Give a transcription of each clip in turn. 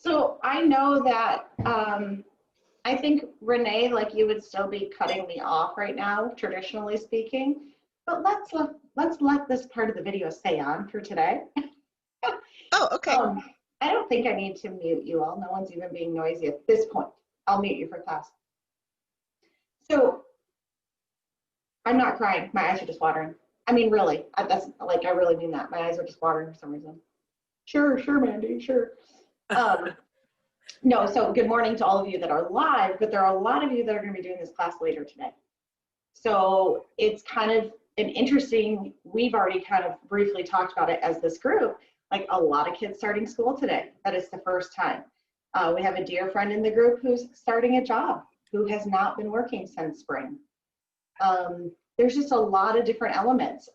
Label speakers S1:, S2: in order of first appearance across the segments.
S1: So I know that I think Renee, like you would still be cutting me off right now, traditionally speaking, but let's let this part of the video stay on for today.
S2: Oh, okay.
S1: I don't think I need to mute you all. No one's even being noisy at this point. I'll mute you for class. So I'm not crying. My eyes are just watering. I mean, really, that's like, I really mean that. My eyes are just watering for some reason. Sure, Mandy, sure. No, so good morning to all of you that are live, but there are a lot of you that are going to be doing this class later today. So it's kind of an interesting, we've already kind of briefly talked about it as this group, like a lot of kids starting school today. That is the first time. We have a dear friend in the group who's starting a job, who has not been working since spring. There's just a lot of different elements.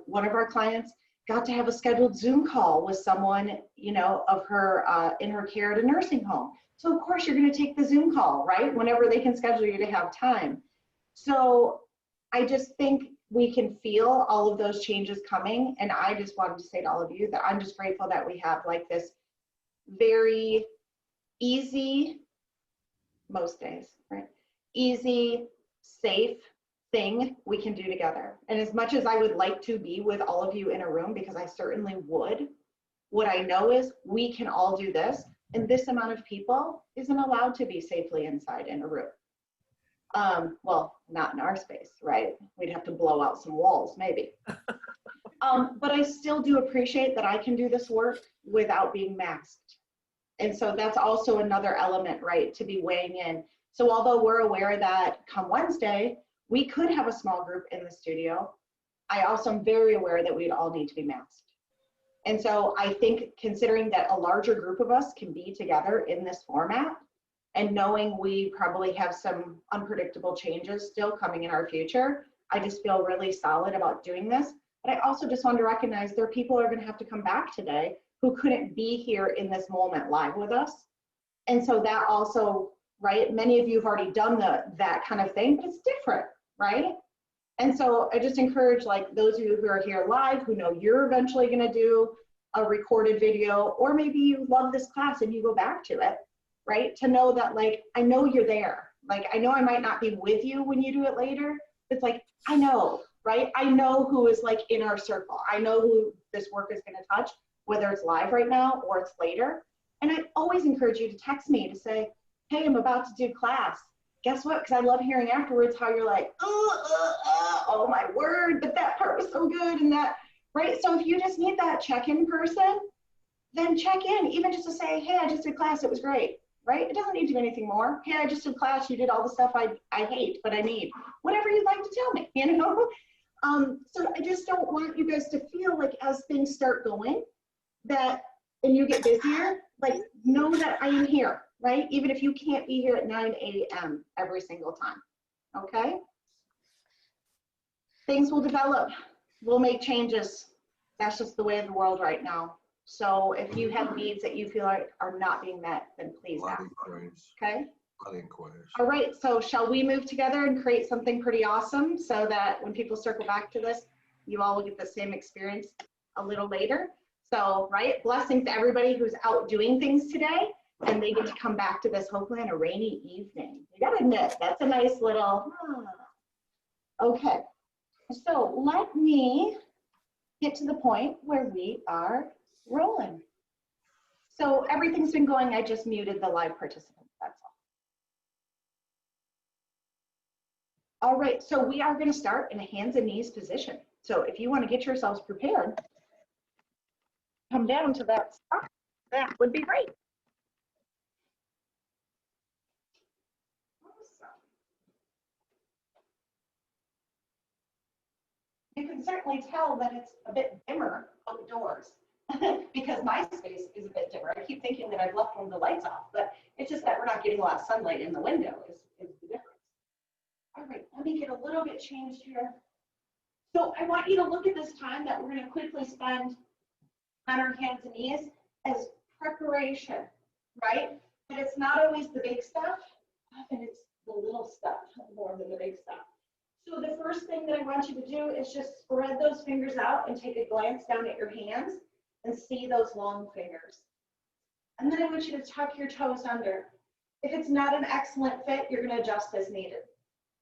S1: One of our clients got to have a scheduled Zoom call with someone, you know, of her in her care at a nursing home. So of course you're going to take the Zoom call, right? Whenever they can schedule you to have time. So I just think we can feel all of those changes coming. And I just wanted to say to all of you that I'm just grateful that we have like this very easy, most days, right? Easy, safe thing we can do together. And as much as I would like to be with all of you in a room, because I certainly would, what I know is we can all do this, and this amount of people isn't allowed to be safely inside in a room. Well, not in our space, right? We'd have to blow out some walls, maybe. But I still do appreciate that I can do this work without being masked. And so that's also another element, right, to be weighing in. So although we're aware that come Wednesday, we could have a small group in the studio, I also am very aware that we'd all need to be masked. And so I think considering that a larger group of us can be together in this format, and knowing we probably have some unpredictable changes still coming in our future, I just feel really solid about doing this. But I also just want to recognize there are people who are going to have to come back today who couldn't be here in this moment live with us. And so that also, right, many of you have already done that kind of thing, but it's different, right? And so I just encourage like those of you who are here live, who know you're eventually going to do a recorded video, or maybe you love this class and you go back to it, right? To know that like, I know you're there. Like, I know I might not be with you when you do it later. It's like, I know, right? I know who is like in our circle. I know who this work is going to touch, whether it's live right now or it's later. And I always encourage you to text me to say, hey, I'm about to do class. Guess what? Because I love hearing afterwards how you're like, oh my word, but that part was so good and that, right? So if you just need that check-in person, then check in, even just to say, hey, I just did class, it was great, right? It doesn't need to be anything more. Hey, I just did class, you did all the stuff I hate, but I need. Whatever you'd like to tell me, you know? So I just don't want you guys to feel like as things start going, that, and you get busier, like know that I am here, right? Even if you can't be here at 9 a.m. every single time, okay? Things will develop, we'll make changes. That's just the way of the world right now. So if you have needs that you feel like are not being met, then please ask, okay? All right, so shall we move together and create something pretty awesome so that when people circle back to this, you all will get the same experience a little later. So, right, blessings to everybody who's out doing things today, and they get to come back to this hopefully on a rainy evening. You gotta admit, that's a nice little, okay. So let me get to the point where we are rolling. So everything's been going, I just muted the live participants, that's all. All right, so we are gonna start in a hands and knees position. So if you wanna get yourselves prepared, come down to that spot, that would be great. Awesome. You can certainly tell that it's a bit dimmer outdoors because my space is a bit dimmer. I keep thinking that I've left one of the lights off, but it's just that we're not getting a lot of sunlight in the window is the difference. All right, let me get a little bit changed here. So I want you to look at this time that we're going to quickly spend on our hands and knees as preparation, right? But it's not always the big stuff, often it's the little stuff more than the big stuff. So the first thing that I want you to do is just spread those fingers out and take a glance down at your hands and see those long fingers. And then I want you to tuck your toes under. If it's not an excellent fit, you're going to adjust as needed.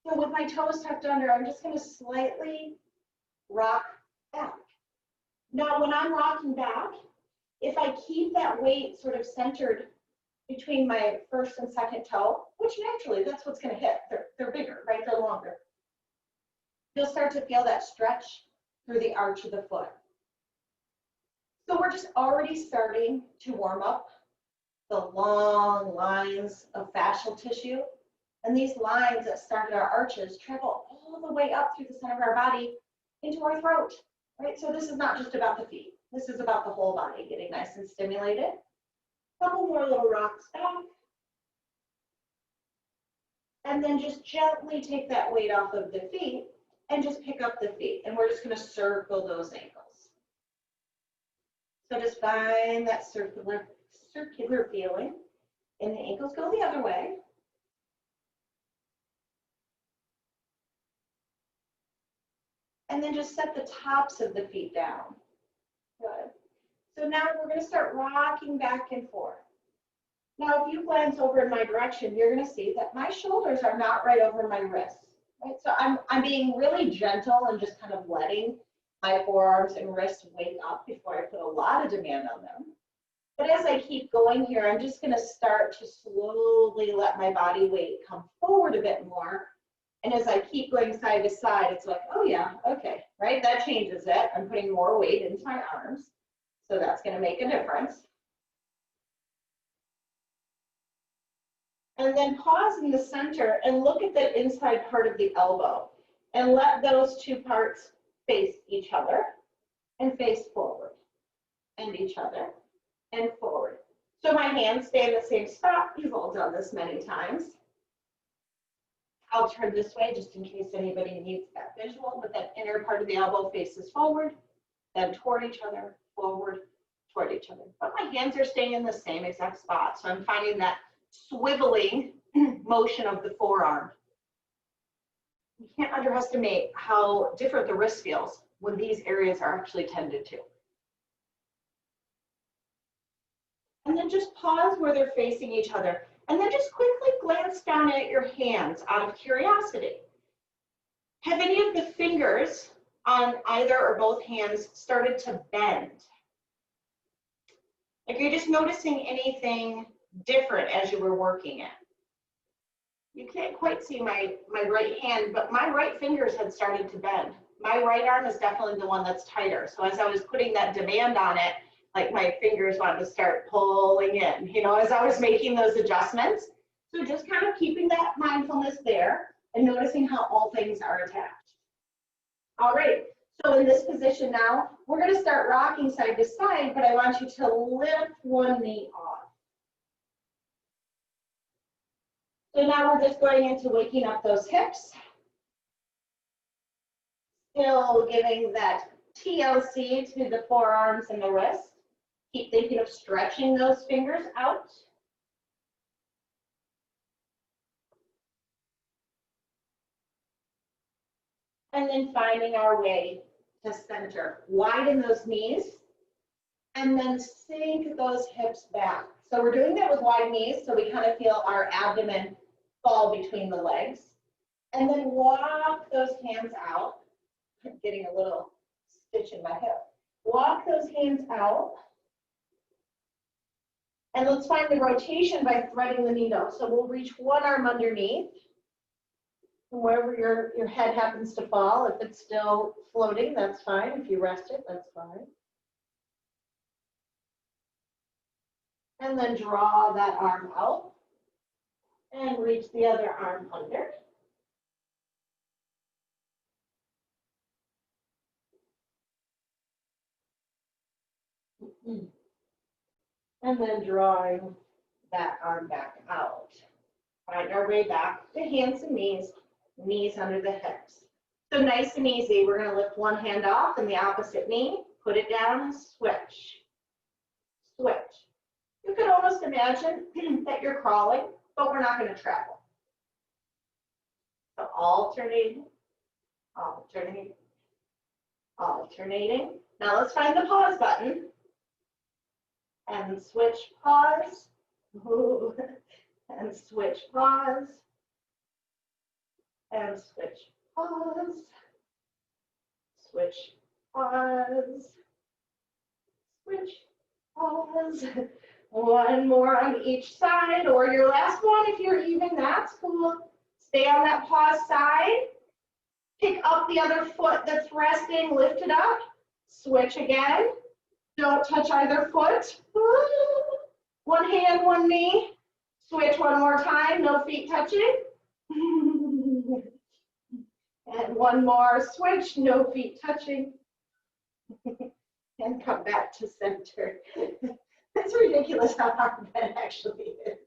S1: So with my toes tucked under, I'm just going to slightly rock back. Now, when I'm rocking back, if I keep that weight sort of centered between my first and second toe, which naturally that's what's going to hit, they're bigger, right? They're longer. You'll start to feel that stretch through the arch of the foot. So we're just already starting to warm up the long lines of fascial tissue. And these lines that start at our arches travel all the way up through the center of our body into our throat, right? So this is not just about the feet. This is about the whole body getting nice and stimulated. Couple more little rocks back. And then just gently take that weight off of the feet and just pick up the feet. And we're just going to circle those ankles. So just find that circular feeling in the ankles. Go the other way. And then just set the tops of the feet down. Good. So now we're going to start rocking back and forth. Now, if you glance over in my direction, you're going to see that my shoulders are not right over my wrists. Right? So I'm being really gentle and just kind of letting my forearms and wrists wake up before I put a lot of demand on them. But as I keep going here, I'm just going to start to slowly let my body weight come forward a bit more. And as I keep going side to side, it's like, oh yeah, okay, right? That changes it. I'm putting more weight into my arms. So that's going to make a difference. And then pause in the center and look at the inside part of the elbow and let those two parts face each other and face forward and each other and forward. So my hands stay in the same spot. You've all done this many times. I'll turn this way just in case anybody needs that visual, but that inner part of the elbow faces forward, then toward each other, forward, toward each other. But my hands are staying in the same exact spot. So I'm finding that swiveling motion of the forearm. You can't underestimate how different the wrist feels when these areas are actually tended to. And then just pause where they're facing each other. And then just quickly glance down at your hands out of curiosity. Have any of the fingers on either or both hands started to bend? Like, you're just noticing anything different as you were working it? You can't quite see my right hand, but my right fingers had started to bend. My right arm is definitely the one that's tighter. So as I was putting that demand on it, like my fingers wanted to start pulling in, you know, as I was making those adjustments. So just kind of keeping that mindfulness there and noticing how all things are attached. All right, so in this position now, we're going to start rocking side to side, but I want you to lift one knee off. So now we're just going into waking up those hips. Still giving that TLC to the forearms and the wrists. Keep thinking of stretching those fingers out. And then finding our way to center. Widen those knees. And then sink those hips back. So we're doing that with wide knees, so we kind of feel our abdomen fall between the legs. And then walk those hands out. I'm getting a little stitch in my hip. Walk those hands out. And let's find the rotation by threading the needle. So we'll reach one arm underneath. And wherever your head happens to fall, if it's still floating, that's fine. If you rest it, that's fine. And then draw that arm out and reach the other arm under. And then drawing that arm back out. Find our way back to hands and knees, knees under the hips. So nice and easy, we're going to lift one hand off and the opposite knee, put it down and switch. Switch. You could almost imagine that you're crawling, but we're not going to travel. So alternating, alternating, alternating. Now let's find the pause button. and switch, pause, ooh, and switch, pause, and switch, pause, switch, pause, switch, pause. One more on each side, or your last one if you're even, that's cool. Stay on that pause side. Pick up the other foot that's resting, lift it up, switch again. Don't touch either foot. One hand, one knee. Switch one more time, no feet touching. And one more, switch, no feet touching. And come back to center. It's ridiculous how hard that actually is.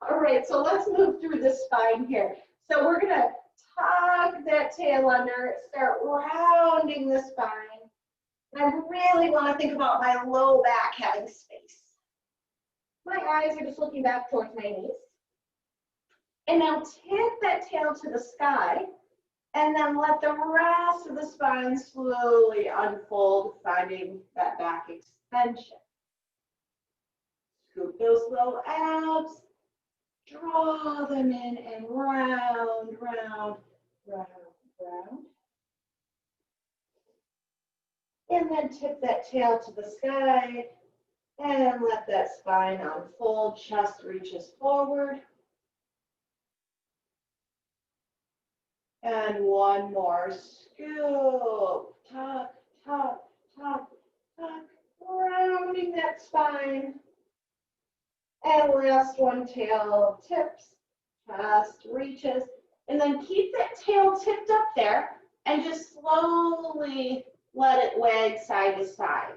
S1: All right, so let's move through the spine here. So we're gonna tuck that tail under, start rounding the spine. And I really wanna think about my low back having space. My eyes are just looking back towards my knees. And now tip that tail to the sky, and then let the rest of the spine slowly unfold, finding that back extension. Scoop those low abs, draw them in and round, round, round, round. And then tip that tail to the sky and let that spine unfold, chest reaches forward. And one more, scoop, tuck, tuck, tuck, tuck, rounding that spine. And last one, tail tips, chest reaches, and then keep that tail tipped up there and just slowly let it wag side to side.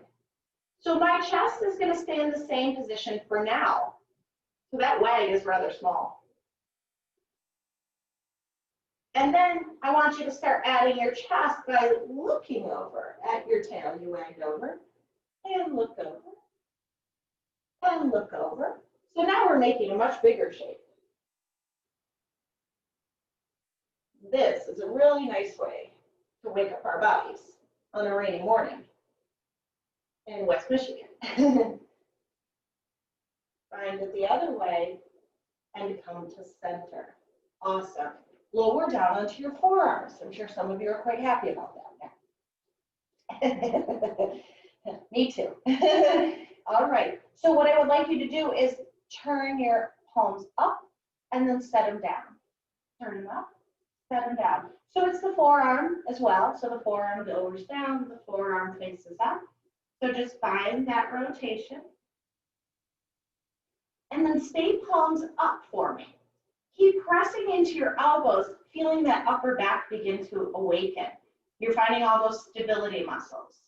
S1: So my chest is going to stay in the same position for now. So that wag is rather small. And then I want you to start adding your chest by looking over at your tail. You wagged over and look over and look over. So now we're making a much bigger shape. This is a really nice way to wake up our bodies on a rainy morning in West Michigan. Find it the other way and come to center. Awesome. Lower down onto your forearms. I'm sure some of you are quite happy about that. Me too. All right. So what I would like you to do is turn your palms up and then set them down. Turn them up, set them down. So it's the forearm as well. So the forearm lowers down, the forearm faces up. So just find that rotation. And then stay palms up for me. Keep pressing into your elbows, feeling that upper back begin to awaken. You're finding all those stability muscles.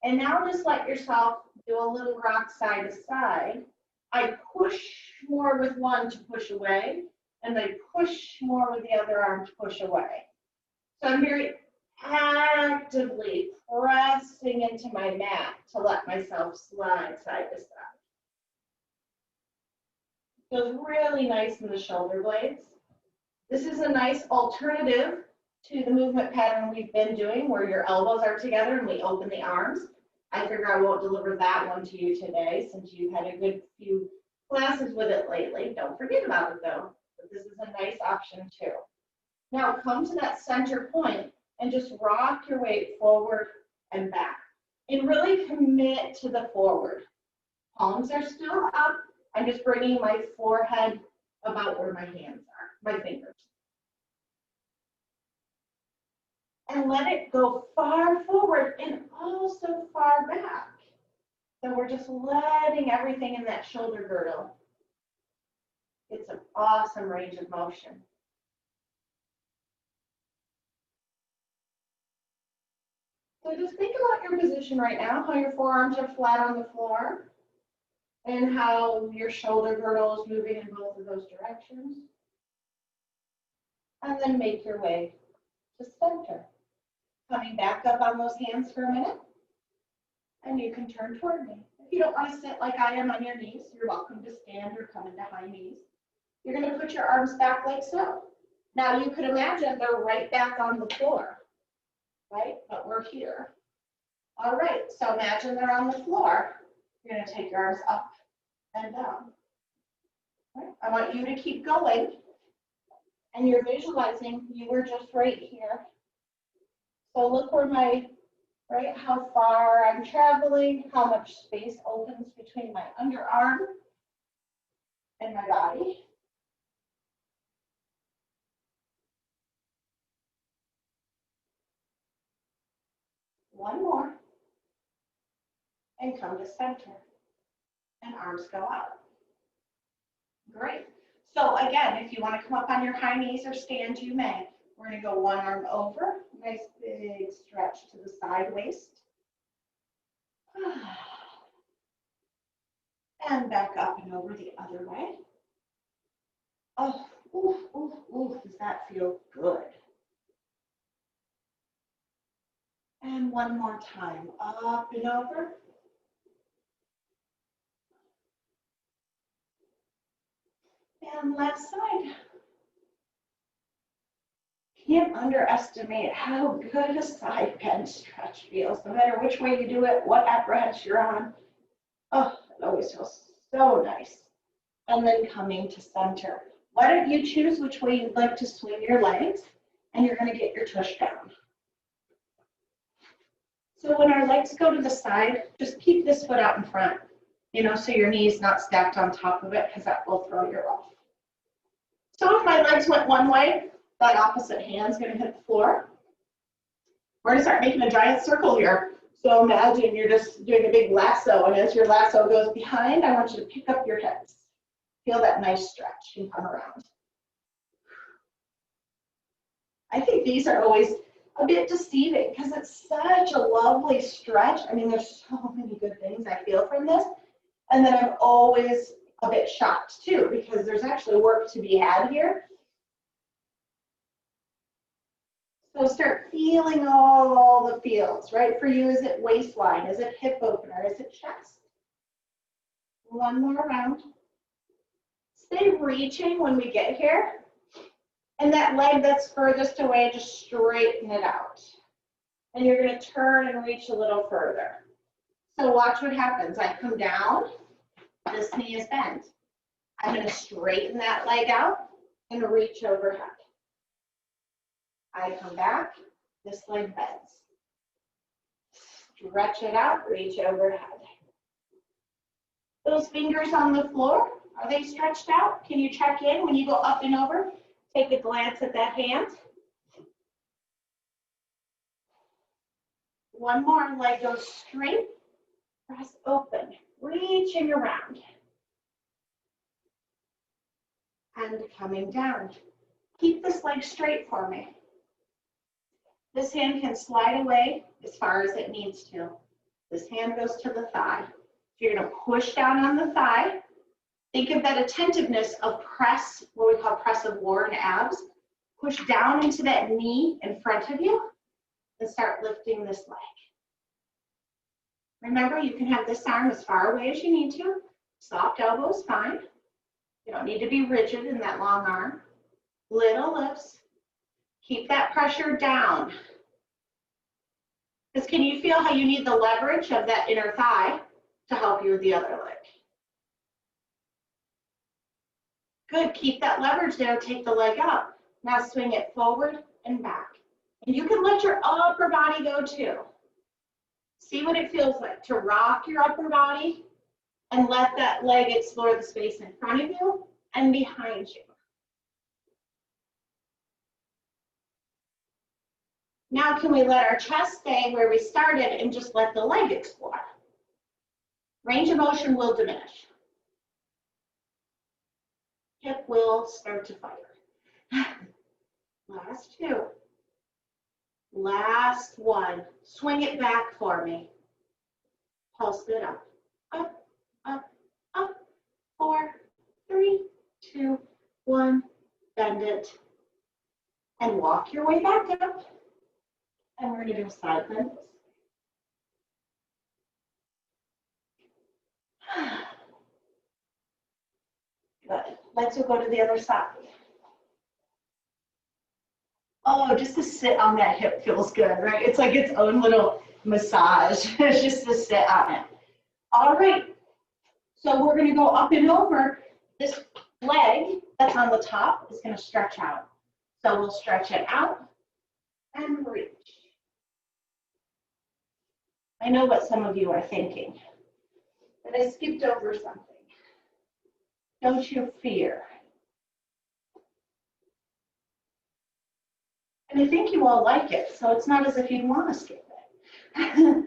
S1: And now just let yourself do a little rock side to side. I push more with one to push away, and I push more with the other arm to push away. So I'm very actively pressing into my mat to let myself slide side to side. Feels really nice in the shoulder blades. This is a nice alternative to the movement pattern we've been doing where your elbows are together and we open the arms. I figure I won't deliver that one to you today since you've had a good few classes with it lately. Don't forget about it though, but this is a nice option too. Now come to that center point and just rock your weight forward and back. And really commit to the forward. Palms are still up. I'm just bringing my forehead about where my hands are, my fingers. And let it go far forward and also far back. So we're just letting everything in that shoulder girdle. It's an awesome range of motion. So just think about your position right now, how your forearms are flat on the floor, and how your shoulder girdle is moving in both of those directions. And then make your way to center. Coming back up on those hands for a minute, and you can turn toward me. If you don't want to sit like I am on your knees, you're welcome to stand or come into high knees. You're going to put your arms back like so. Now you could imagine they're right back on the floor, right? But we're here. All right, so imagine they're on the floor. You're going to take your arms up and down. Right? I want you to keep going. And you're visualizing you were just right here. So look where my, right, how far I'm traveling, how much space opens between my underarm and my body. One more. And come to center. And arms go out. Great. So again, if you want to come up on your high knees or stand, you may. We're going to go one arm over. Nice big stretch to the side waist. And back up and over the other way. Oh, ooh, ooh, ooh, does that feel good? And one more time, up and over. And left side. Can't underestimate how good a side bend stretch feels, no matter which way you do it, what apparatus you're on. Oh, it always feels so nice. And then coming to center. Why don't you choose which way you'd like to swing your legs, and you're going to get your tush down. So when our legs go to the side, just keep this foot out in front, so your knee's not stacked on top of it, because that will throw you off. So if my legs went one way, that opposite hand's going to hit the floor. We're going to start making a giant circle here. So imagine you're just doing a big lasso, and as your lasso goes behind, I want you to pick up your hips. Feel that nice stretch and come around. I think these are always a bit deceiving because it's such a lovely stretch. I mean, there's so many good things I feel from this. And then I'm always a bit shocked too, because there's actually work to be had here. So start feeling all the feels, right? For you, is it waistline? Is it hip opener? Is it chest? One more round. Stay reaching when we get here. And that leg that's furthest away, just straighten it out. And you're going to turn and reach a little further. So watch what happens. I come down. This knee is bent. I'm going to straighten that leg out and reach overhead. I come back. This leg bends. Stretch it out. Reach overhead. Those fingers on the floor, are they stretched out? Can you check in when you go up and over? Take a glance at that hand. One more, leg goes straight, press open, reaching around. And coming down. Keep this leg straight for me. This hand can slide away as far as it needs to. This hand goes to the thigh. So you're going to push down on the thigh. Think of that attentiveness of press, what we call press of war and abs. Push down into that knee in front of you and start lifting this leg. Remember, you can have this arm as far away as you need to. Soft elbow is fine. You don't need to be rigid in that long arm. Little lifts. Keep that pressure down. Because can you feel how you need the leverage of that inner thigh to help you with the other leg? Good, keep that leverage there, take the leg up. Now swing it forward and back. And you can let your upper body go too. See what it feels like to rock your upper body and let that leg explore the space in front of you and behind you. Now can we let our chest stay where we started and just let the leg explore? Range of motion will diminish. Hip will start to fire. Last two. Last one. Swing it back for me. Pulse it up. Up, up, up. 4, 3, 2, 1. Bend it. And walk your way back up. And we're going to do side bends. Good. Legs will go to the other side. Oh, just to sit on that hip feels good, right? It's like its own little massage, just to sit on it. All right, so we're gonna go up and over. This leg that's on the top is gonna stretch out. So we'll stretch it out and reach. I know what some of you are thinking, that I skipped over something. Don't you fear. And I think you all like it, so it's not as if you'd want to skip it.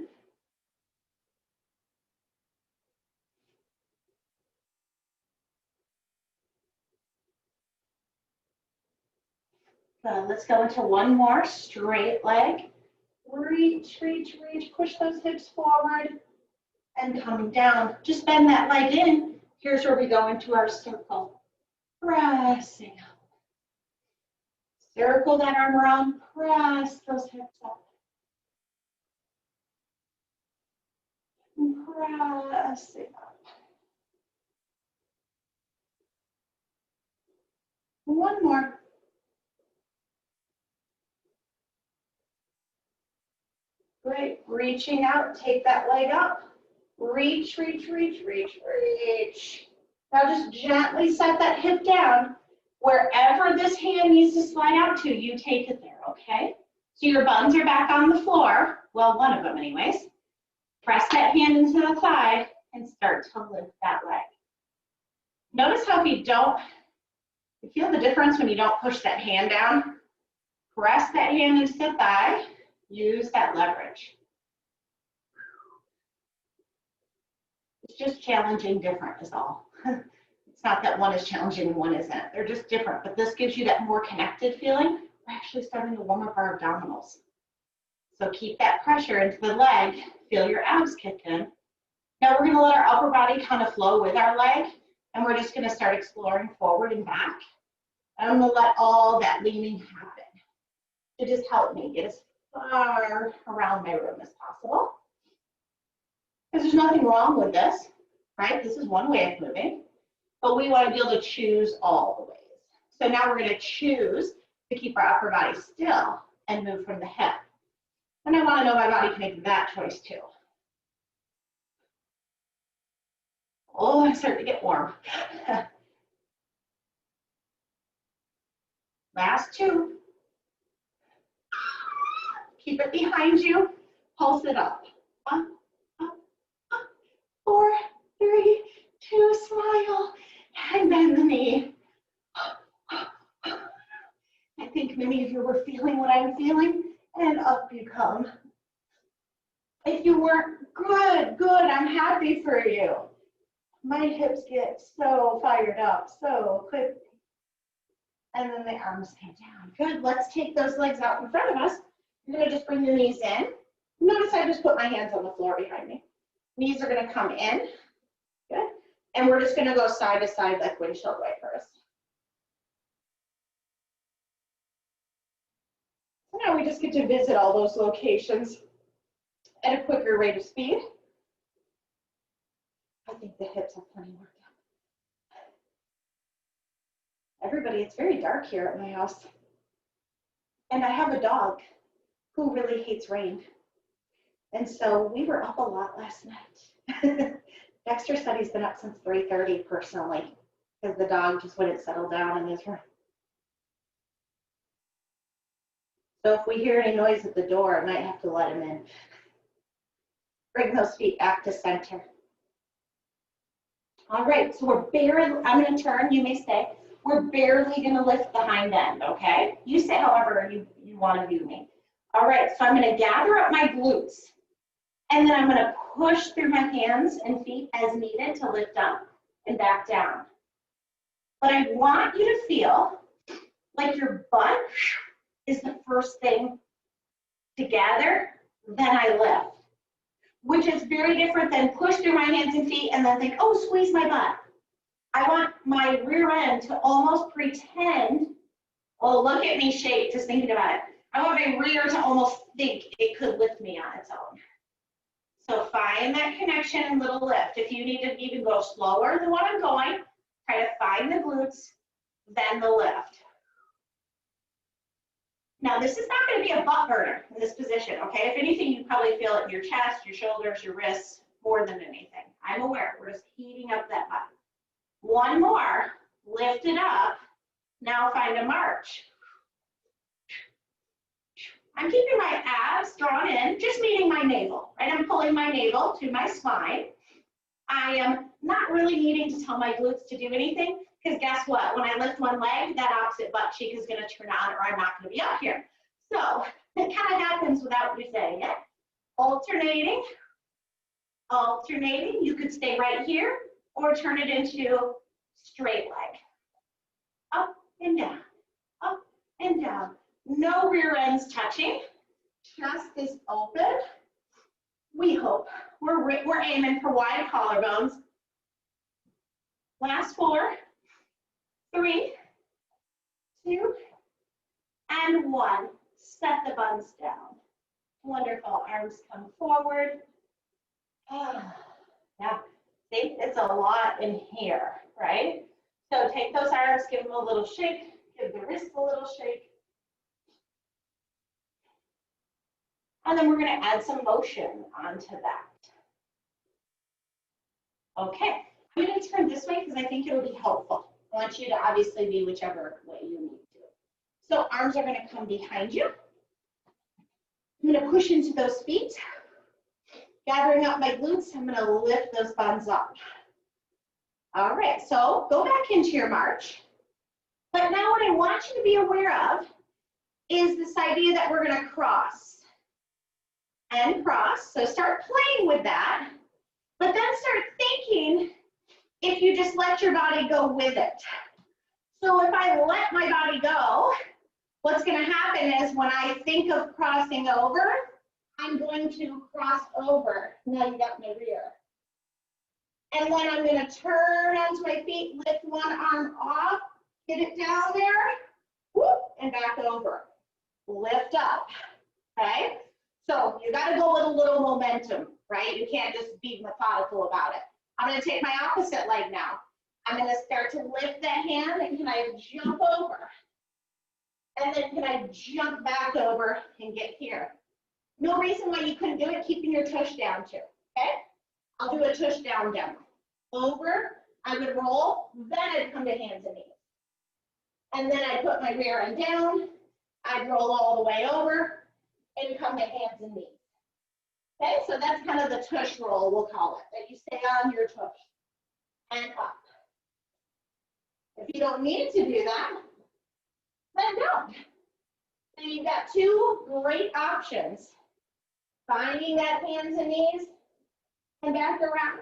S1: So let's go into one more straight leg. Reach, reach, reach, push those hips forward and coming down. Just bend that leg in. Here's where we go into our circle. Pressing up. Circle that arm around, press those hips up. Pressing up. One more. Great, reaching out, take that leg up. Reach, reach, reach, reach, reach. Now just gently set that hip down. Wherever this hand needs to slide out to, you take it there, okay? So your buns are back on the floor. Well, one of them anyways. Press that hand into the thigh and start to lift that leg. Notice how if you don't, you feel the difference when you don't push that hand down? Press that hand into the thigh. Use that leverage. It's just challenging different is all. It's not that one is challenging and one isn't. They're just different, but this gives you that more connected feeling. We're actually starting to warm up our abdominals. So keep that pressure into the leg. Feel your abs kick in. Now we're gonna let our upper body kind of flow with our leg, and we're just gonna start exploring forward and back. And I'm gonna let all that leaning happen to just help me get as far around my room as possible. Because there's nothing wrong with this, right? This is one way of moving, but we want to be able to choose all the ways. So now we're going to choose to keep our upper body still and move from the hip. And I want to know my body can make that choice too. Oh, I'm starting to get warm. Last two. Keep it behind you. Pulse it up. Up, up, up. 4, 3, 2, smile, and bend the knee. I think many of you were feeling what I'm feeling, and up you come. If you weren't, good, good, I'm happy for you. My hips get so fired up so quickly. And then the arms come down. Good, let's take those legs out in front of us. You're gonna just bring your knees in. Notice I just put my hands on the floor behind me. Knees are gonna come in. Good. And we're just gonna go side to side like windshield wipers. So now we just get to visit all those locations at a quicker rate of speed. I think the hips have plenty worked out. Everybody, it's very dark here at my house. And I have a dog who really hates rain. And so we were up a lot last night. Dexter said he's been up since 3:30 personally, because the dog just wouldn't settle down in his room. So if we hear any noise at the door, I might have to let him in. Bring those feet back to center. All right, so we're barely, I'm gonna turn, you may stay. We're barely gonna lift the hind end, okay? You say however you wanna view me. All right, so I'm gonna gather up my glutes, and then I'm gonna push through my hands and feet as needed to lift up and back down. But I want you to feel like your butt is the first thing to gather, then I lift, which is very different than push through my hands and feet and then think, oh, squeeze my butt. I want my rear end to almost pretend, oh, look at me shake just thinking about it. I want my rear to almost think it could lift me on its own. So find that connection and little lift. If you need to even go slower than what I'm going, try to find the glutes, then the lift. Now, this is not going to be a butt burner in this position, okay? If anything, you probably feel it in your chest, your shoulders, your wrists, more than anything.
S3: I'm aware. We're just heating up that body. One more. Lift it up. Now find a march. I'm keeping my abs drawn in, just meeting my navel, right? I'm pulling my navel to my spine. I am not really needing to tell my glutes to do anything, because guess what? When I lift one leg, that opposite butt cheek is going to turn on, or I'm not going to be up here. So it kind of happens without you saying it. Alternating, alternating. You could stay right here or turn it into straight leg. Up and down, up and down. No rear ends touching. Chest is open. We hope. We're aiming for wide collarbones. Last 4, 3, 2, and 1. Set the buns down. Wonderful. Arms come forward. Yeah, see, it's a lot in here, right? So take those arms, give them a little shake, give the wrist a little shake. And then we're going to add some motion onto that. Okay, I'm going to turn this way because I think it'll be helpful. I want you to obviously be whichever way you need to. So arms are going to come behind you. I'm going to push into those feet. Gathering up my glutes, I'm going to lift those buns up. All right, so go back into your march. But now what I want you to be aware of is this idea that we're going to cross and cross. So start playing with that, but then start thinking if you just let your body go with it. So if I let my body go, what's going to happen is when I think of crossing over, I'm going to cross over. Now you got my rear. And then I'm going to turn onto my feet, lift one arm off, get it down there, whoop, and back over. Lift up, okay? So you got to go with a little momentum, right? You can't just be methodical about it. I'm going to take my opposite leg now. I'm going to start to lift that hand, and can I jump over? And then can I jump back over and get here? No reason why you couldn't do it, keeping your tush down too, okay? I'll do a tush down demo. Over, I would roll, then I'd come to hands and knees. And then I'd put my rear end down, I'd roll all the way over, and come to hands and knees. Okay, so that's kind of the tush roll, we'll call it, that you stay on your tush and up. If you don't need to do that, then don't. So you've got 2 great options. Finding that hands and knees and back around,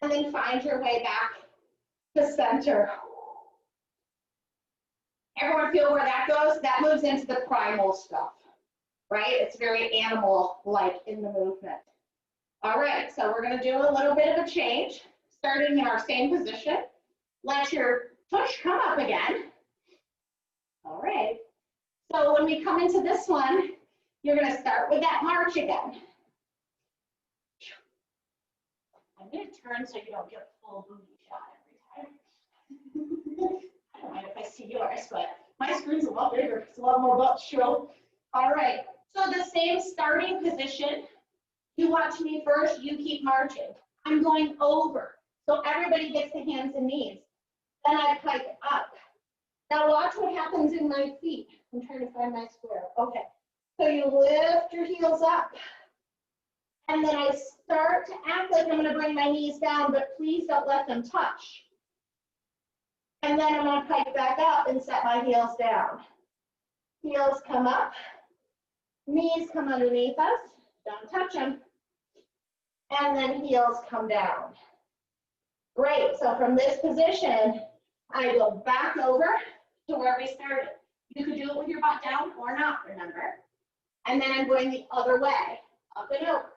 S3: and then find your way back to center. Everyone feel where that goes? That moves into the primal stuff, right? It's very animal-like in the movement. All right, so we're going to do a little bit of a change, starting in our same position. Let your tush come up again. All right, so when we come into this one, you're going to start with that march again. I'm going to turn so you don't get a full booty shot every time. I don't mind if I see yours, but my screen's a lot bigger. It's a lot more butt show. All right, so the same starting position. You watch me first, you keep marching. I'm going over, so everybody gets the hands and knees. Then I pike up. Now watch what happens in my feet. I'm trying to find my square. Okay. So you lift your heels up, and then I start to act like I'm going to bring my knees down, but please don't let them touch. And then I'm going to pike back up and set my heels down. Heels come up, knees come underneath us, don't touch them, and then heels come down. Great, so from this position, I go back over to where we started. You could do it with your butt down or not, remember. And then I'm going the other way, up and over.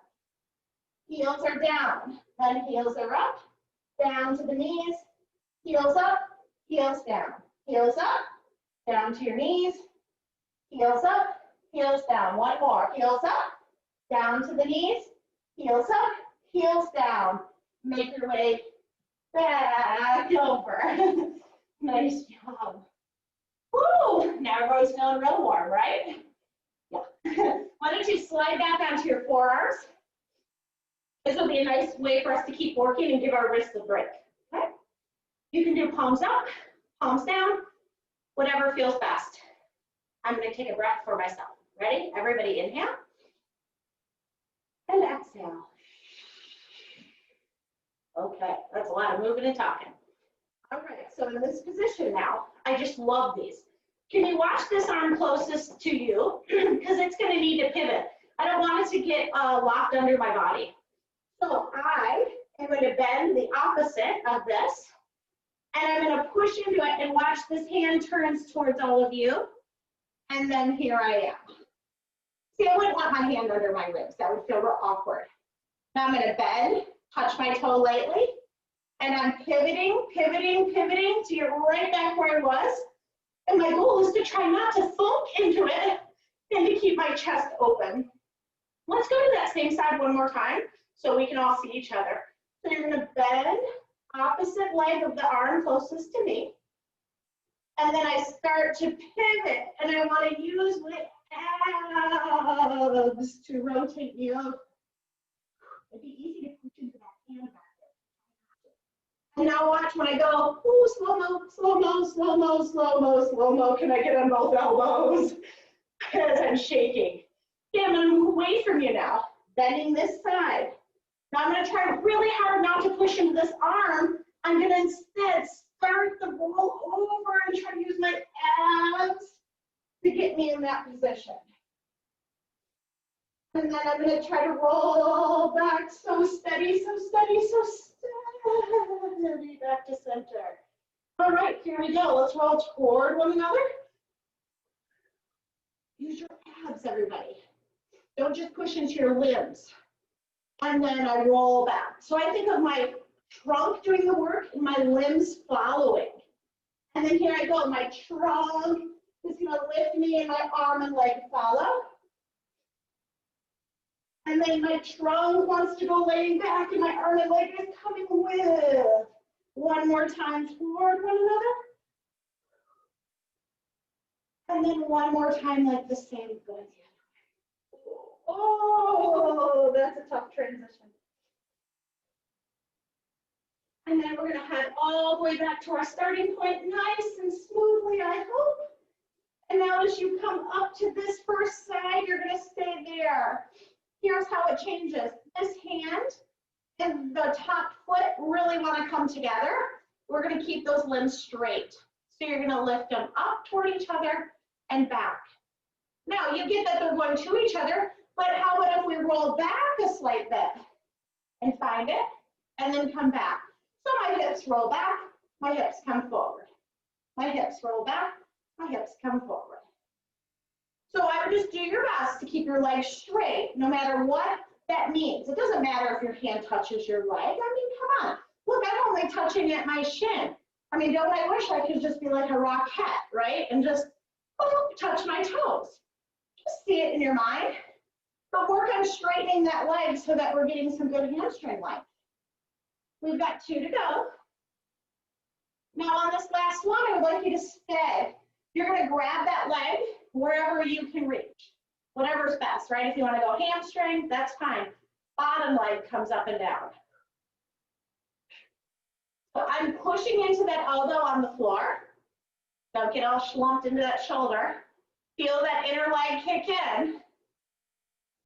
S3: Heels are down, then heels are up, down to the knees, heels up, heels down, heels up, down to your knees, heels up, heels down. One more, heels up, down to the knees, heels up, heels down. Make your way back over. Nice job. Woo! Now everyone's feeling real warm, right? Yeah. Why don't you slide back onto your forearms? This will be a nice way for us to keep working and give our wrists a break. Okay? You can do palms up, palms down, whatever feels best. I'm going to take a breath for myself. Ready? Everybody inhale and exhale. Okay, that's a lot of moving and talking. All right, so in this position now, I just love these. Can you watch this arm closest to you? Because it's going to need to pivot. I don't want it to get locked under my body. So I am going to bend the opposite of this, and I'm going to push into it and watch this hand turns towards all of you. And then here I am. See, I wouldn't want my hand under my ribs. That would feel real awkward. Now I'm going to bend, touch my toe lightly, and I'm pivoting, pivoting, pivoting to get right back where I was. And my goal is to try not to thunk into it and to keep my chest open. Let's go to that same side one more time so we can all see each other. So you're going to bend opposite leg of the arm closest to me. And then I start to pivot, and I want to use my abs to rotate me up. It'd be easy to push into that hand back there. And now watch when I go, ooh, slow-mo, slow-mo, slow-mo, slow-mo, slow-mo. Can I get on both elbows? Because I'm shaking. Okay, I'm going to move away from you now, bending this side. Now I'm going to try really hard not to push into this arm. I'm going to instead start the roll over and try to use my abs to get me in that position. And then I'm going to try to roll back so steady, so steady, so steady, back to center. All right, here we go. Let's roll toward one another. Use your abs, everybody. Don't just push into your limbs. And then I roll back. So I think of my trunk doing the work and my limbs following. And then here I go. My trunk is going to lift me and my arm and leg follow. And then my trunk wants to go laying back and my arm and leg is coming with. One more time toward one another. And then one more time like the same. Good. Oh, that's a tough transition. And then we're going to head all the way back to our starting point, nice and smoothly, I hope. And now as you come up to this first side, you're going to stay there. Here's how it changes. This hand and the top foot really want to come together. We're going to keep those limbs straight. So you're going to lift them up toward each other and back. Now you get that they're going to each other, but how about if we roll back a slight bit and find it and then come back? So my hips roll back, my hips come forward. My hips roll back, my hips come forward. So I would just do your best to keep your legs straight, no matter what that means. It doesn't matter if your hand touches your leg. I mean, come on. Look, I'm only touching at my shin. I mean, don't I wish I could just be like a rockette, right? And just touch my toes. Just see it in your mind. But work on straightening that leg so that we're getting some good hamstring length. We've got 2 to go. Now on this last one, I would like you to stay. You're going to grab that leg wherever you can reach. Whatever's best, right? If you want to go hamstring, that's fine. Bottom leg comes up and down. So I'm pushing into that elbow on the floor. Don't get all slumped into that shoulder. Feel that inner leg kick in.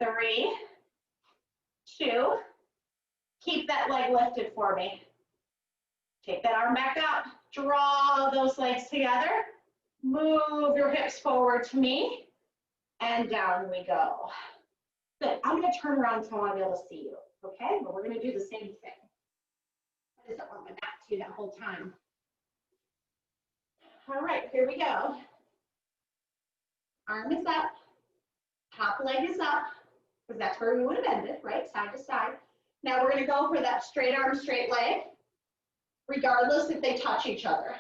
S3: 3, 2. Keep that leg lifted for me. Take that arm back up. Draw those legs together. Move your hips forward to me. And down we go. Good. I'm going to turn around so I want to be able to see you. Okay? But we're going to do the same thing. I just don't want my back to you that whole time. All right, here we go. Arm is up. Top leg is up. Because that's where we would have ended, right? Side to side. Now we're going to go for that straight arm, straight leg, regardless if they touch each other.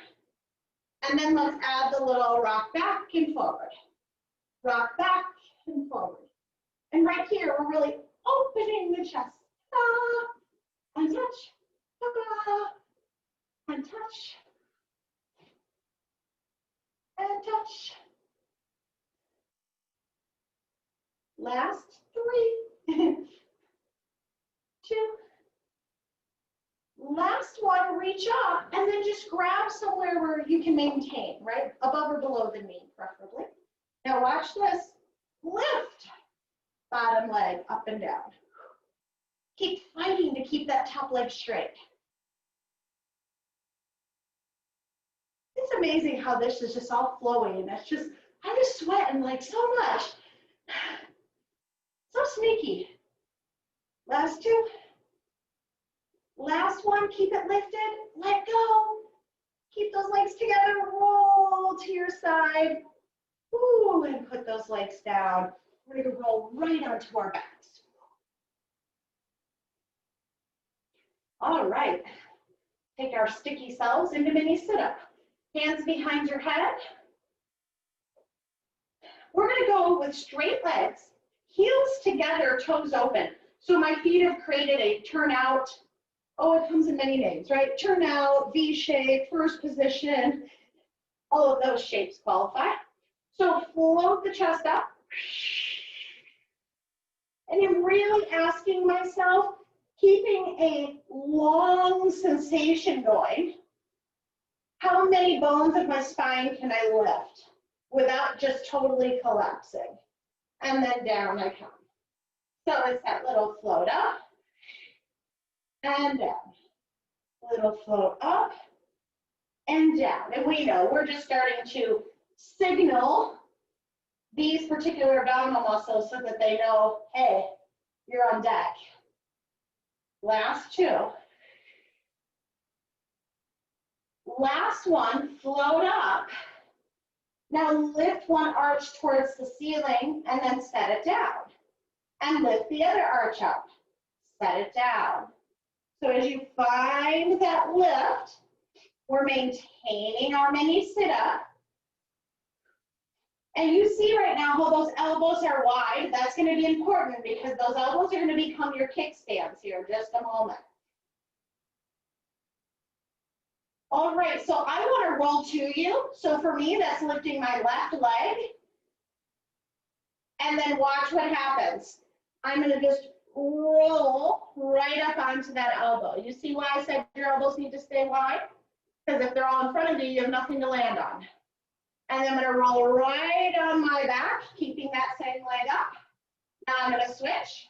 S3: And then let's add the little rock back and forward. Rock back and forward. And right here, we're really opening the chest. And touch. And touch. And touch. Last 3, 2, Last one, reach up and then just grab somewhere where you can maintain, right? Above or below the knee, preferably. Now watch this. Lift bottom leg up and down. Keep fighting to keep that top leg straight. It's amazing how this is just all flowing. And it's just, I'm just sweating like so much. So sneaky. Last two. Last one, keep it lifted, let go. Keep those legs together, roll to your side. Ooh, and put those legs down. We're gonna roll right onto our backs. All right, take our sticky selves into mini sit-up. Hands behind your head. We're gonna go with straight legs, heels together, toes open. So my feet have created a turnout. Oh, it comes in many names, right? Turnout, V shape, first position, all of those shapes qualify. So float the chest up. And I'm really asking myself, keeping a long sensation going, how many bones of my spine can I lift without just totally collapsing? And then down I come. So it's that little float up and down. Little float up and down. And we know we're just starting to signal these particular abdominal muscles so that they know, hey, you're on deck. Last two. Last one, float up. Now lift one arch towards the ceiling and then set it down. And lift the other arch up. Set it down. So as you find that lift, we're maintaining our mini sit-up. And you see right now how those elbows are wide. That's going to be important because those elbows are going to become your kickstands here in just a moment. All right, so I want to roll to you. So for me, that's lifting my left leg. And then watch what happens. I'm going to just roll right up onto that elbow. You see why I said your elbows need to stay wide? Because if they're all in front of you, you have nothing to land on. And I'm going to roll right on my back, keeping that same leg up. Now I'm going to switch.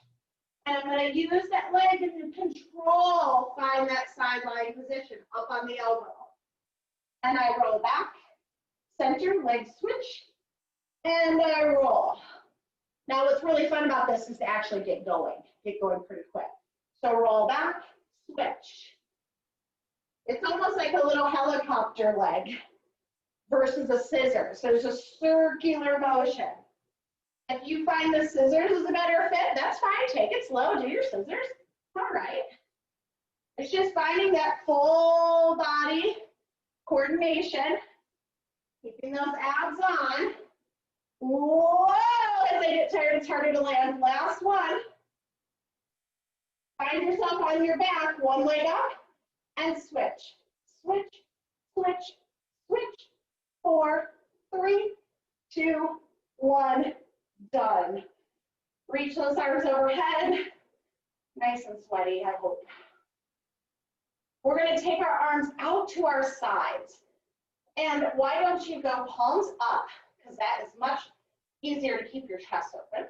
S3: And I'm going to use that leg and control, find that sideline position up on the elbow. And I roll back, center, leg switch, and I roll. Now what's really fun about this is to actually get going pretty quick. So roll back, switch. It's almost like a little helicopter leg versus a scissors. So there's a circular motion. If you find the scissors is a better fit, that's fine. Take it slow, do your scissors. All right. It's just finding that full body coordination, keeping those abs on. Whoa, as I get tired, it's harder to land. Last one. Find yourself on your back, one leg up, and switch. Switch, switch, switch. 4, 3, 2, 1, done. Reach those arms overhead. Nice and sweaty, I hope. We're going to take our arms out to our sides. And why don't you go palms up, because that is much easier to keep your chest open.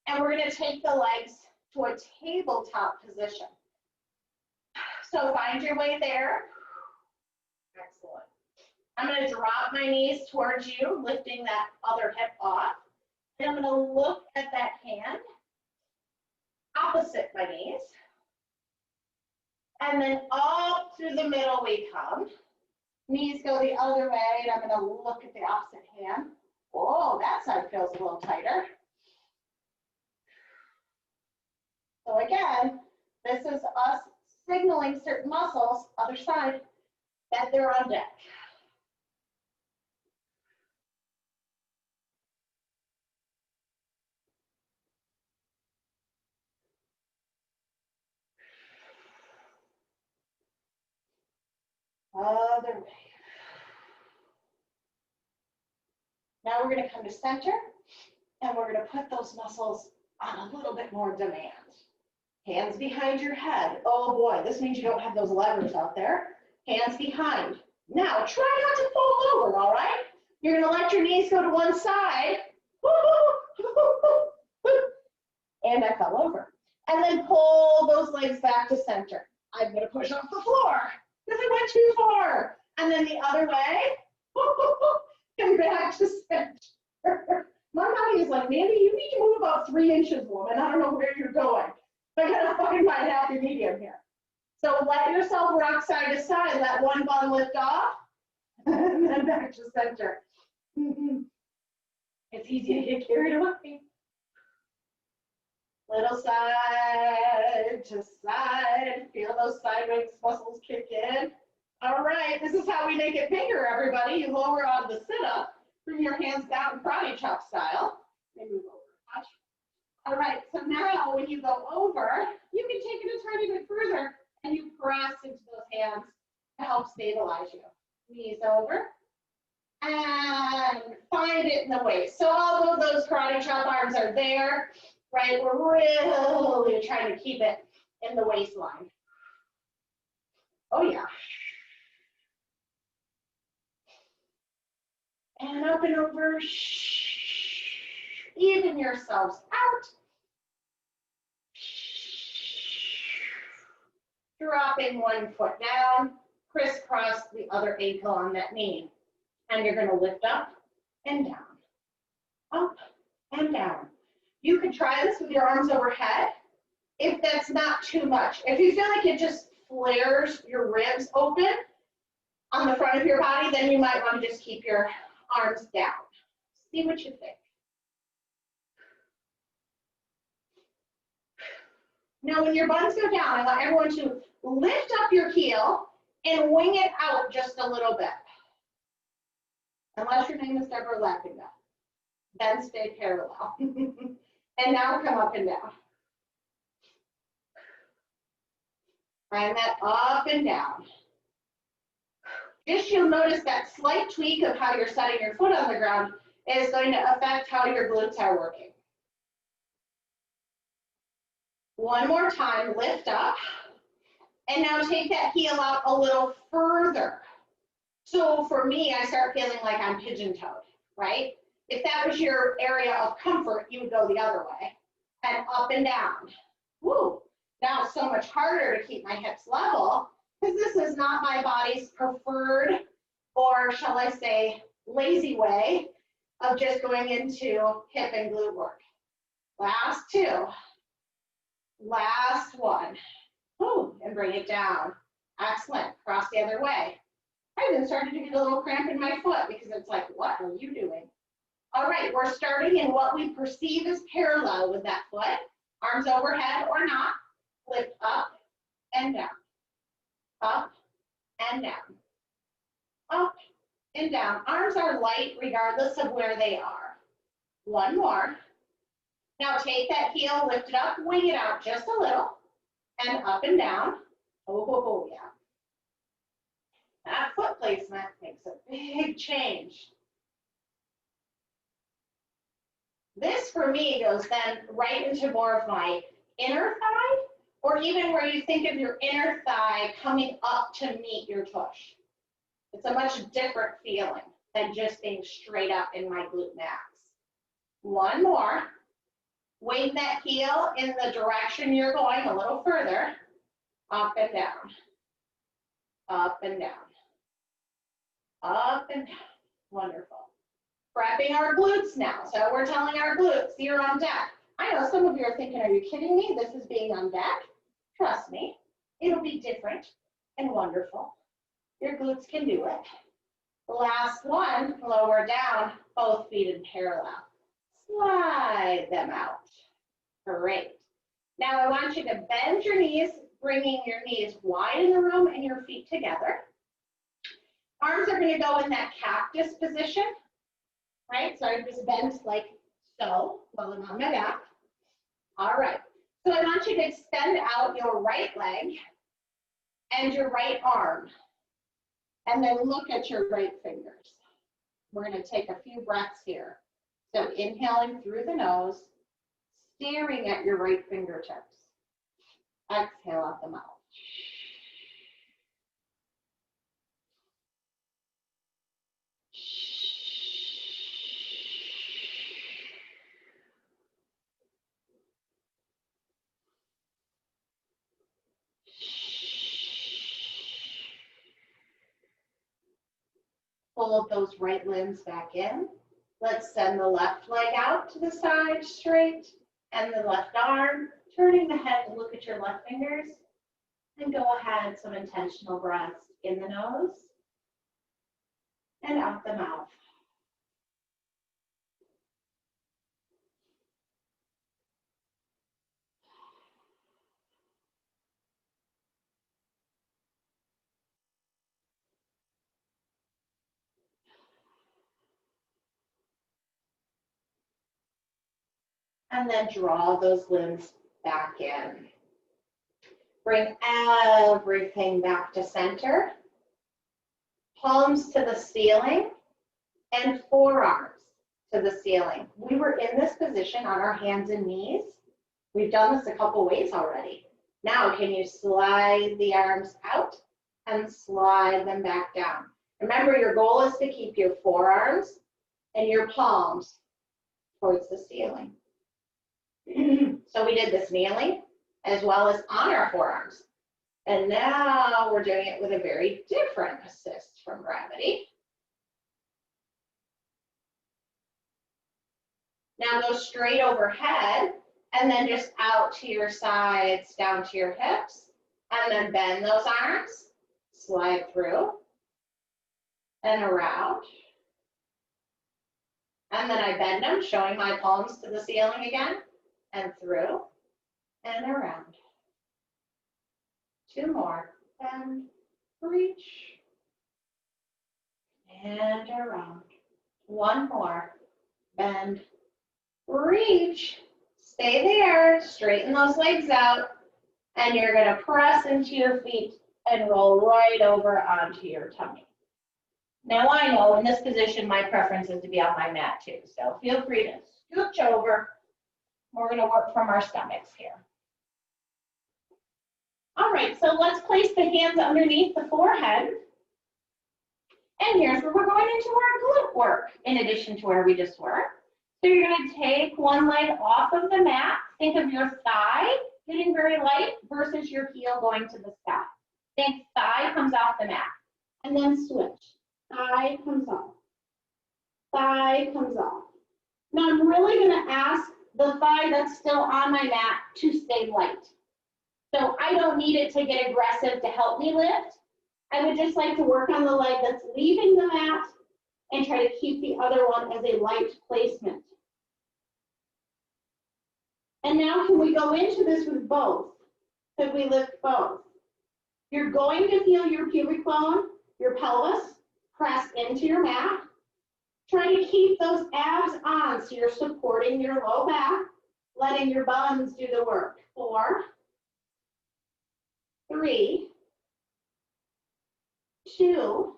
S3: And we're going to take the legs to a tabletop position. So find your way there. Excellent. I'm going to drop my knees towards you, lifting that other hip off. And I'm going to look at that hand opposite my knees. And then up through the middle we come. Knees go the other way, and I'm going to look at the opposite hand. Whoa, that side feels a little tighter. So again, this is us signaling certain muscles, other side, that they're on deck. Other way. Now we're going to come to center, and we're going to put those muscles on a little bit more demand. Hands behind your head. Oh boy, this means you don't have those levers out there. Hands behind. Now try not to fall over, all right? You're gonna let your knees go to one side. And I fell over. And then pull those legs back to center. I'm gonna push off the floor because I went too far. And then the other way, and back to center. My body is like, Mandy, you need to move about 3 inches, woman. I don't know where you're going. I gotta fucking find a happy medium here. So let yourself rock side to side. Let one bun lift off, and then back to center. It's easy to get carried away. Little side to side. Feel those side wings muscles kick in. All right, this is how we make it bigger, everybody. You lower out of the sit-up, bring your hands down, karate chop style. They move over. All right, so now when you go over, you can take it a tiny bit further and you press into those hands to help stabilize you. Knees over and find it in the waist. So although those karate chop arms are there, right, we're really trying to keep it in the waistline. Oh yeah. And up and over. Even yourselves out. Dropping one foot down, crisscross the other ankle on that knee. And you're going to lift up and down, up and down. You could try this with your arms overhead if that's not too much. If you feel like it just flares your ribs open on the front of your body, then you might want to just keep your arms down. See what you think. Now, when your buns go down, I want everyone to lift up your heel and wing it out just a little bit. Unless your name is Deborah Lappinga. Then stay parallel. And now come up and down. And that up and down. Just you'll notice that slight tweak of how you're setting your foot on the ground is going to affect how your glutes are working. One more time, lift up. And now take that heel out a little further. So for me, I start feeling like I'm pigeon-toed, right? If that was your area of comfort, you would go the other way and up and down. Woo! Now it's so much harder to keep my hips level because this is not my body's preferred, or shall I say, lazy way of just going into hip and glute work. Last two. Last one. Woo! And bring it down. Excellent. Cross the other way. I even started to get a little cramp in my foot because it's like, what are you doing? All right, we're starting in what we perceive as parallel with that foot. Arms overhead or not. Lift up and down. Up and down. Up and down. Arms are light regardless of where they are. One more. Now take that heel, lift it up, wing it out just a little. And up and down. Oh, yeah. That foot placement makes a big change. This for me goes then right into more of my inner thigh, or even where you think of your inner thigh coming up to meet your tush. It's a much different feeling than just being straight up in my glute max. One more. Wing that heel in the direction you're going a little further. Up and down. Up and down. Up and down. Wonderful. Prepping our glutes now. So we're telling our glutes, you're on deck. I know some of you are thinking, are you kidding me? This is being on deck. Trust me, it'll be different and wonderful. Your glutes can do it. Last one, lower down, both feet in parallel. Slide them out. Great. Now I want you to bend your knees, bringing your knees wide in the room and your feet together. Arms are going to go in that cactus position, right? So I just bend like so while I'm on my back. All right. So I want you to extend out your right leg and your right arm. And then look at your right fingers. We're going to take a few breaths here. So inhaling through the nose, staring at your right fingertips. Exhale out the mouth. Fold those right limbs back in. Let's send the left leg out to the side straight and the left arm, turning the head to look at your left fingers. And go ahead, some intentional breaths in the nose and out the mouth. And then draw those limbs back in. Bring everything back to center. Palms to the ceiling and forearms to the ceiling. We were in this position on our hands and knees. We've done this a couple ways already. Now, can you slide the arms out and slide them back down? Remember, your goal is to keep your forearms and your palms towards the ceiling. So we did this kneeling as well as on our forearms. And now we're doing it with a very different assist from gravity. Now go straight overhead and then just out to your sides, down to your hips, and then bend those arms, slide through and around. And then I bend them, showing my palms to the ceiling again, and through and around. Two more, bend, reach, and around. One more, bend, reach, stay there, straighten those legs out, and you're gonna press into your feet and roll right over onto your tummy. Now I know in this position, my preference is to be on my mat too, so feel free to scooch over. We're gonna work from our stomachs here. All right, so let's place the hands underneath the forehead. And here's where we're going into our glute work, in addition to where we just were. So you're gonna take one leg off of the mat. Think of your thigh getting very light versus your heel going to the sky. Think thigh comes off the mat. And then switch. Thigh comes off. Thigh comes off. Now I'm really gonna ask the thigh that's still on my mat to stay light. So I don't need it to get aggressive to help me lift. I would just like to work on the leg that's leaving the mat and try to keep the other one as a light placement. And now can we go into this with both? Could we lift both? You're going to feel your pubic bone, your pelvis, press into your mat. Try to keep those abs on so you're supporting your low back, letting your buns do the work. 4, 3, 2,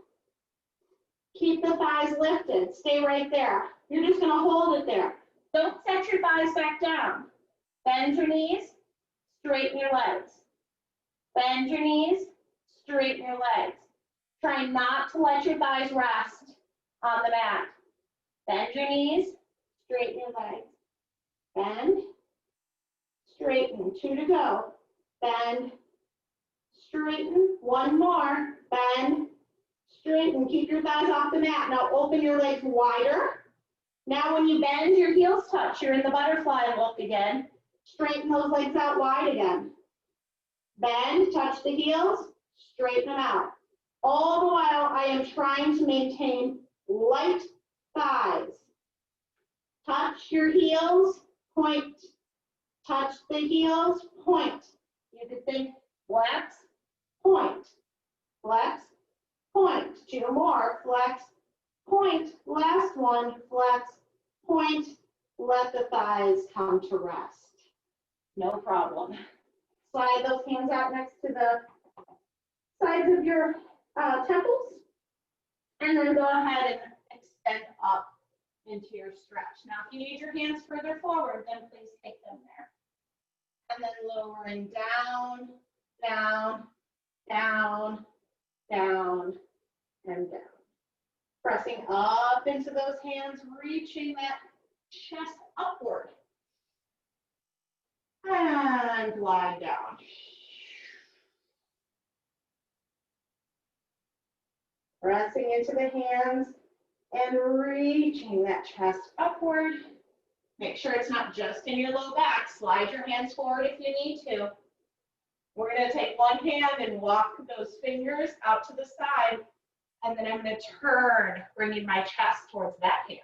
S3: keep the thighs lifted. Stay right there. You're just going to hold it there. Don't set your thighs back down. Bend your knees, straighten your legs. Bend your knees, straighten your legs. Try not to let your thighs rest on the mat. Bend your knees, straighten your legs. Bend, straighten. 2 to go. Bend, straighten. 1 more. Bend, straighten. Keep your thighs off the mat. Now open your legs wider. Now when you bend, your heels touch. You're in the butterfly look again. Straighten those legs out wide again. Bend, touch the heels, straighten them out. All the while, I am trying to maintain light thighs. Touch your heels, point. Touch the heels, point. You could think flex, point. Flex, point. 2 more, flex, point. Last one, flex, point. Let the thighs come to rest. No problem. Slide those hands out next to the sides of your temples. And then go ahead and extend up into your stretch. Now, if you need your hands further forward, then please take them there. and then lowering down, down, down, down, and down. Pressing up into those hands, reaching that chest upward. And glide down. Pressing into the hands and reaching that chest upward. Make sure it's not just in your low back. Slide your hands forward if you need to. We're going to take one hand and walk those fingers out to the side. And then I'm going to turn, bringing my chest towards that hand.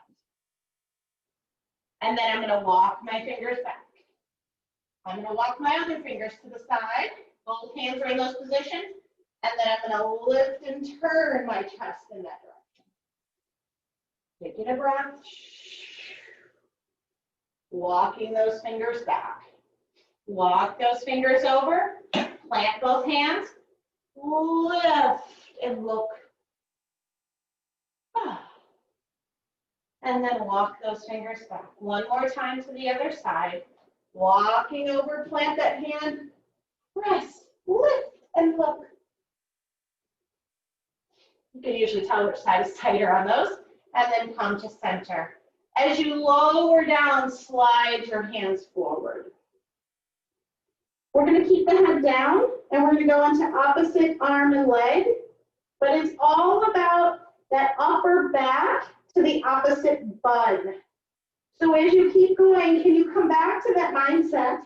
S3: And then I'm going to walk my fingers back. I'm going to walk my other fingers to the side. Both hands are in those positions. And then I'm going to lift and turn my chest in that direction. Taking a breath. Walking those fingers back. Walk those fingers over. Plant both hands. Lift and look. And then walk those fingers back. One more time to the other side. Walking over, plant that hand. Press, lift, and look. You can usually tell which side is tighter on those. And then come to center. As you lower down, slide your hands forward. We're going to keep the head down, and we're going to go into opposite arm and leg. But it's all about that upper back to the opposite bun. So as you keep going, can you come back to that mindset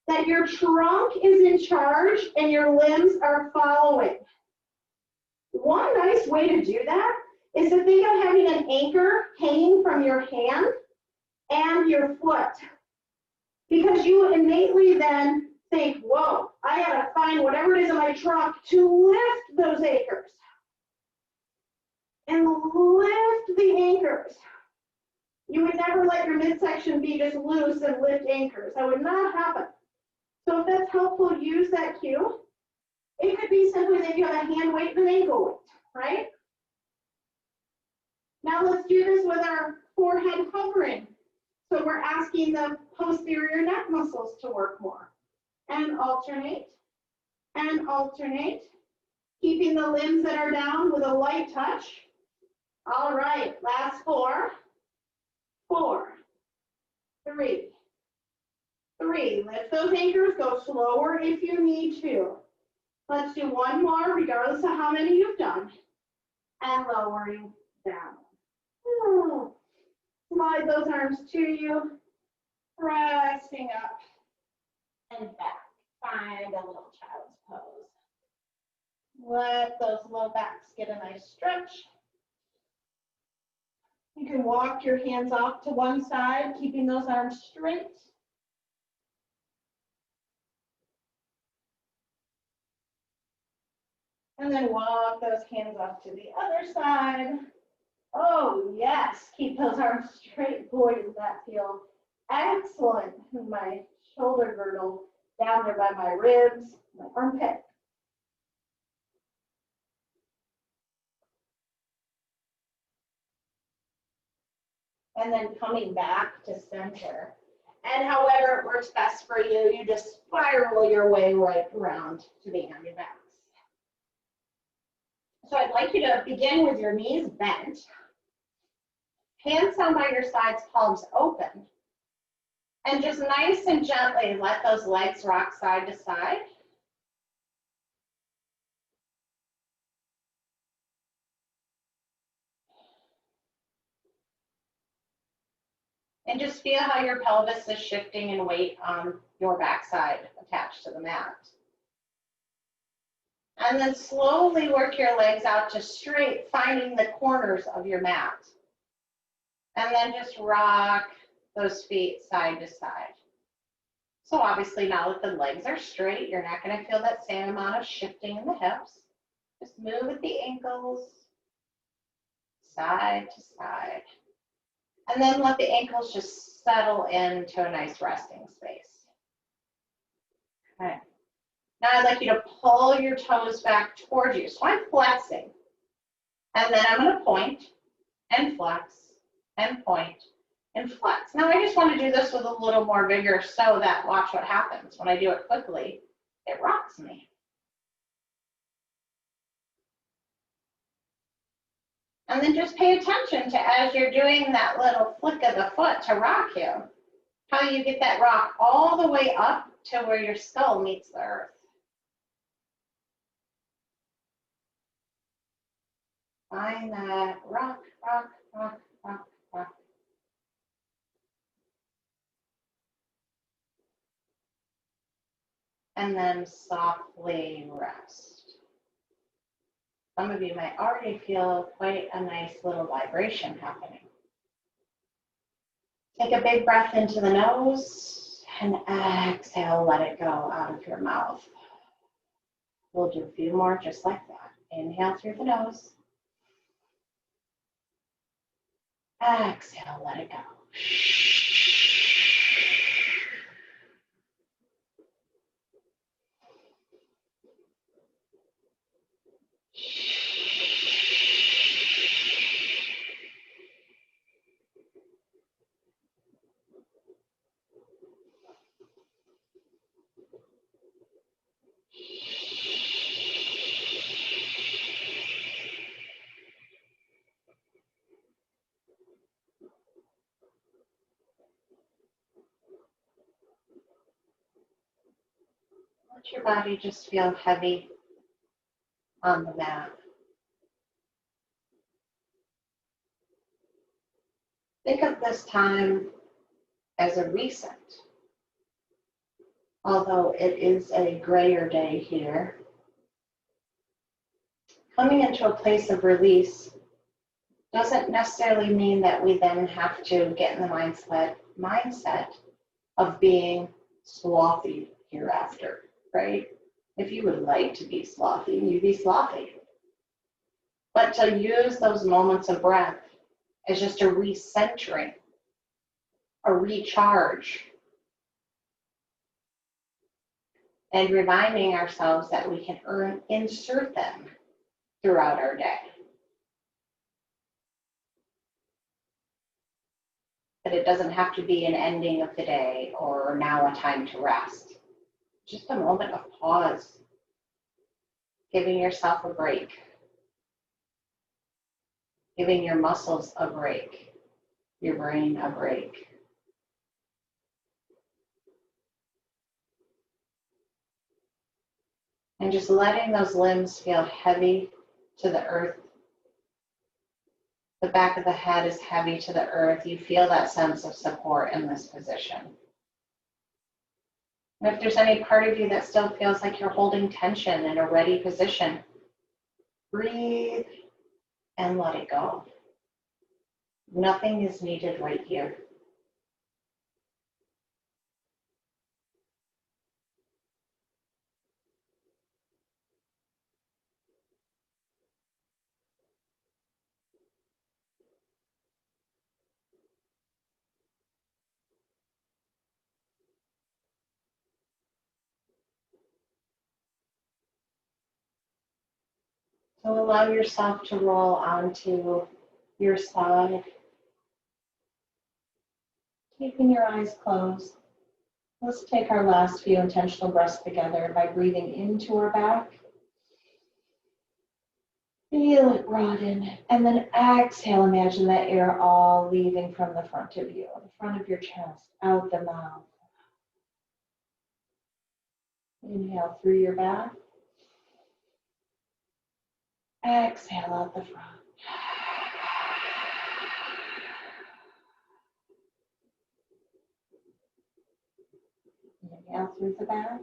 S3: that your trunk is in charge and your limbs are following? One nice way to do that is to think of having an anchor hanging from your hand and your foot. Because you innately then think, whoa, I gotta find whatever it is in my trunk to lift those anchors. And lift the anchors. You would never let your midsection be just loose and lift anchors. That would not happen. So if that's helpful, use that cue. It could be simply that you have a hand weight and an ankle weight, right? Now let's do this with our forehead hovering. So we're asking the posterior neck muscles to work more. And alternate, keeping the limbs that are down with a light touch. All right, last 4, 3. Lift those anchors, go slower if you need to. Let's do one more, regardless of how many you've done. And lowering down. Slide those arms to you, pressing up and back. Find a little child's pose. Let those low backs get a nice stretch. You can walk your hands off to one side, keeping those arms straight. And then walk those hands off to the other side. Oh, yes, keep those arms straight. Boy, does that feel excellent. My shoulder girdle down there by my ribs, my armpit. And then coming back to center. And however it works best for you, you just spiral your way right around to the hand your backs. So I'd like you to begin with your knees bent. Hands down by your sides, palms open. And just nice and gently let those legs rock side to side. And just feel how your pelvis is shifting in weight on your backside attached to the mat. And then slowly work your legs out to straight, finding the corners of your mat. And then just rock those feet side to side. So obviously now that the legs are straight, you're not going to feel that same amount of shifting in the hips. Just move with the ankles, side to side. And then let the ankles just settle into a nice resting space. Okay. Now I'd like you to pull your toes back towards you. So I'm flexing. And then I'm going to point and flex and point. and flex. Now I just want to do this with a little more vigor so that, watch what happens. When I do it quickly, it rocks me. And then just pay attention to, as you're doing that little flick of the foot to rock you, how you get that rock all the way up to where your skull meets the earth. Find that rock, rock, rock, rock, rock. And then softly rest. Some of you might already feel quite a nice little vibration happening. Take a big breath into the nose and exhale, let it go out of your mouth. We'll do a few more just like that. Inhale through the nose. Exhale, let it go. Let your body just feel heavy on the mat. Think of this time as a reset. Although it is a grayer day here, coming into a place of release doesn't necessarily mean that we then have to get in the mindset of being slothy hereafter, right? If you would like to be slothy, you be slothy. But to use those moments of breath as just a recentering, a recharge, and reminding ourselves that we can insert them throughout our day. That it doesn't have to be an ending of the day or now a time to rest. Just a moment of pause, giving yourself a break, giving your muscles a break, your brain a break. And just letting those limbs feel heavy to the earth. The back of the head is heavy to the earth. You feel that sense of support in this position. And if there's any part of you that still feels like you're holding tension in a ready position, breathe and let it go. Nothing is needed right here. So allow yourself to roll onto your side. Keeping your eyes closed. Let's take our last few intentional breaths together by breathing into our back. Feel it broaden. And then exhale, imagine that air all leaving from the front of you, the front of your chest, out the mouth. Inhale through your back. Exhale out the front. Inhale through the back.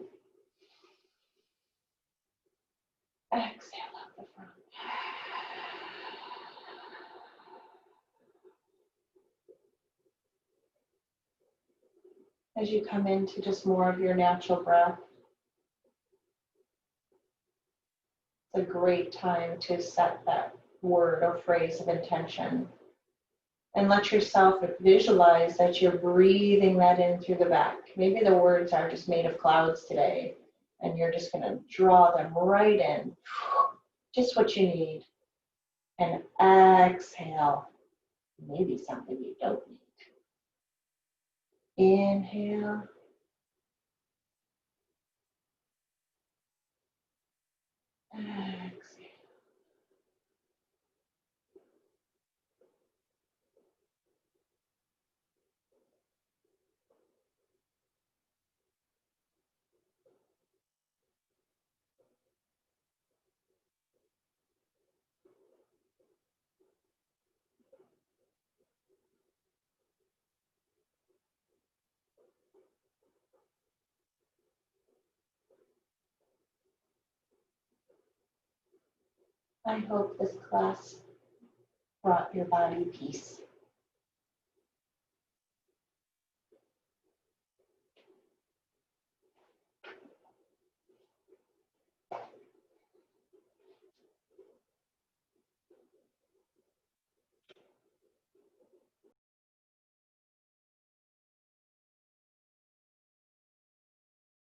S3: Exhale out the front. As you come into just more of your natural breath, it's a great time to set that word or phrase of intention. And let yourself visualize that you're breathing that in through the back. Maybe the words are just made of clouds today, and you're just going to draw them right in. Just what you need. And exhale. Maybe something you don't need.
S1: Inhale. Exhale. I hope this class brought your body peace.